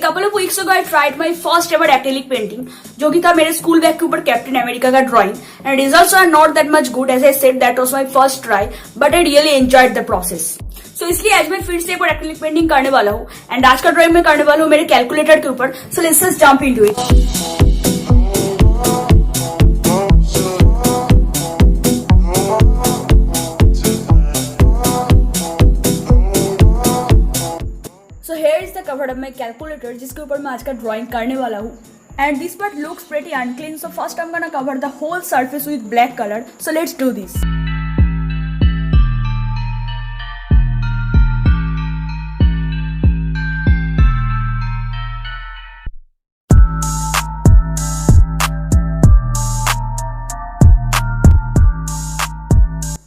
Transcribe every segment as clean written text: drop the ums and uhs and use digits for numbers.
couple of weeks ago I tried my first ever acrylic painting, जो कि था मेरे स्कूल बैग के ऊपर कैप्टन अमेरिका का drawing, and results are not that much good as I said that was my first try, but I really enjoyed the process. So इसलिए आज मैं फिर से एक एक्रिलिक पेंटिंग करने वाला हूँ, एंड आज का ड्राइंग मैं करने वाला हूँ मेरे कैलकुलेटर के ऊपर. So let's just jump into it. Cover of my calculator जिसके ऊपर मैं आज का ड्राइंग करने वाला हूँ. And this part looks pretty unclean, so first I am gonna cover the whole surface with black colour. So let's do this.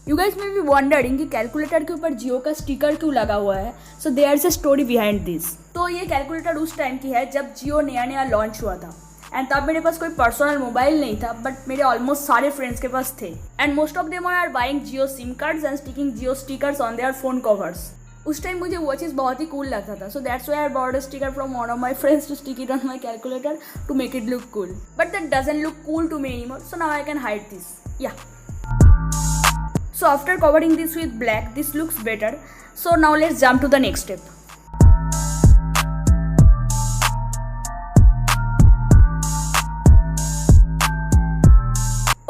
You guys may be wondering कि calculator के ऊपर जियो का स्टिकर क्यों लगा हुआ है. So there is a story behind this. तो ये कैलकुलेटर उस टाइम की है जब जियो नया लॉन्च हुआ था, एंड तब मेरे पास कोई पर्सनल मोबाइल नहीं था, बट मेरे ऑलमोस्ट सारे फ्रेंड्स के पास थे, and most of them are buying Jio sim cards and sticking Jio stickers on their phone covers. उस टाइम मुझे वो चीज़ बहुत ही कूल लगता था, so that's why I bought a sticker from one of my friends to stick it on my calculator to make it look cool. But that doesn't look cool to me anymore, so now I can hide this. Yeah. So after covering this with black, this looks better. So now let's jump to the next step.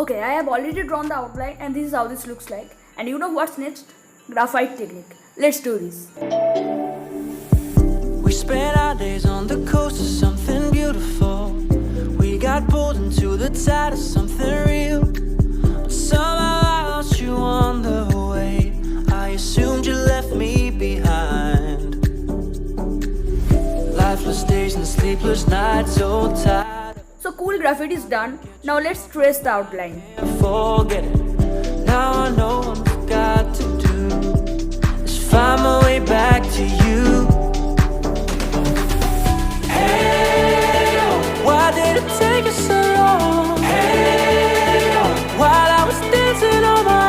Okay, I have already drawn the outline and this is how this looks like. And you know what's next? Graphite technique. Let's do this. We spent our days on the coast of something beautiful. We got pulled into the tide of something real. Somehow you on the way, I assumed you left me behind. Lifeless days and sleepless nights, so tired. So cool graffiti is done. Now let's trace the outline. Forget it. Now I know what I've got to do is find my way back to you. Hey, why did it take us so long? Hey, while I was dancing on my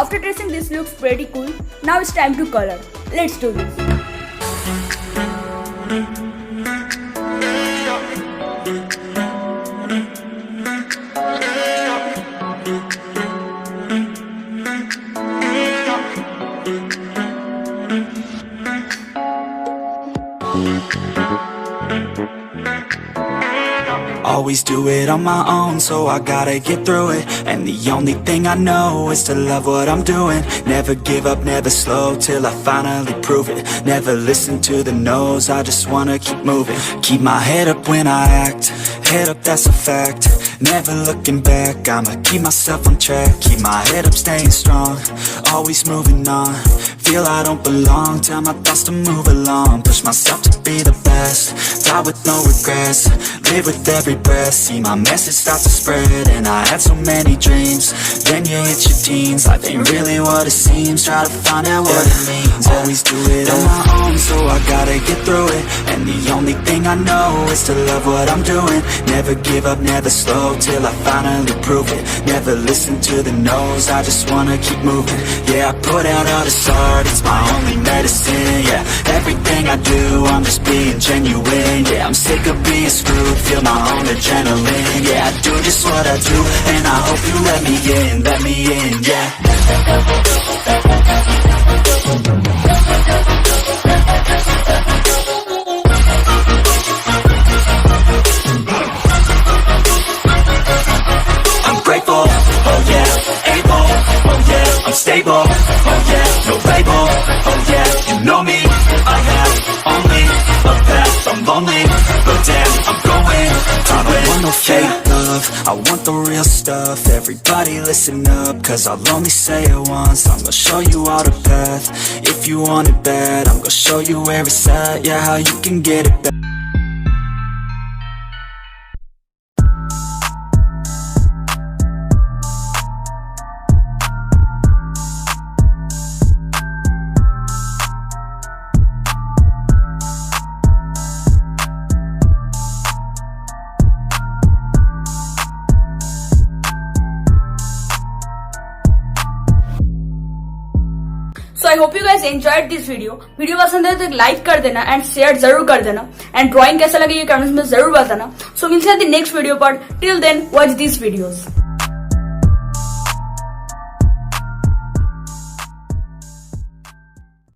after tracing this looks pretty cool. Now it's time to color. Let's do this. Always do it on my own, so I gotta get through it. And the only thing I know is to love what I'm doing. Never give up, never slow, till I finally prove it. Never listen to the no's, I just wanna keep moving. Keep my head up when I act, head up, that's a fact. Never looking back, I'ma keep myself on track. Keep my head up, staying strong, always moving on. Feel I don't belong, tell my thoughts to move along. Push myself to be the best, die with no regrets. Live with every breath, see my message start to spread. And I had so many dreams, then you hit your teens. Life ain't really what it seems, try to find out what it means. Always do it on my own, so I gotta get through it. And the only thing I know is to love what I'm doing. Never give up, never slow, till I finally prove it. Never listen to the no's, I just wanna keep moving. Yeah, I put out all this art, it's my only medicine. Yeah, everything I do, I'm just being genuine. Yeah, I'm sick of being screwed, feel my own adrenaline. Yeah, I do just what I do, and I hope you let me in, yeah. stable. Oh yeah, no label. Oh yeah, you know me. I have only a path. I'm lonely, but damn, I'm going to win. I don't want no fake love, I want the real stuff. Everybody listen up, cause I'll only say it once. I'm gonna show you all the path. If you want it bad, I'm gonna show you where it's at. Yeah, how you can get it back. So I hope you guys enjoyed this video पसंद है तो एक like कर देना and share जरूर कर देना and drawing कैसा लगे ये कमेंट्स में जरूर बताना. सो मिलते हैं नेक्स्ट वीडियो पर. Till then watch this videos.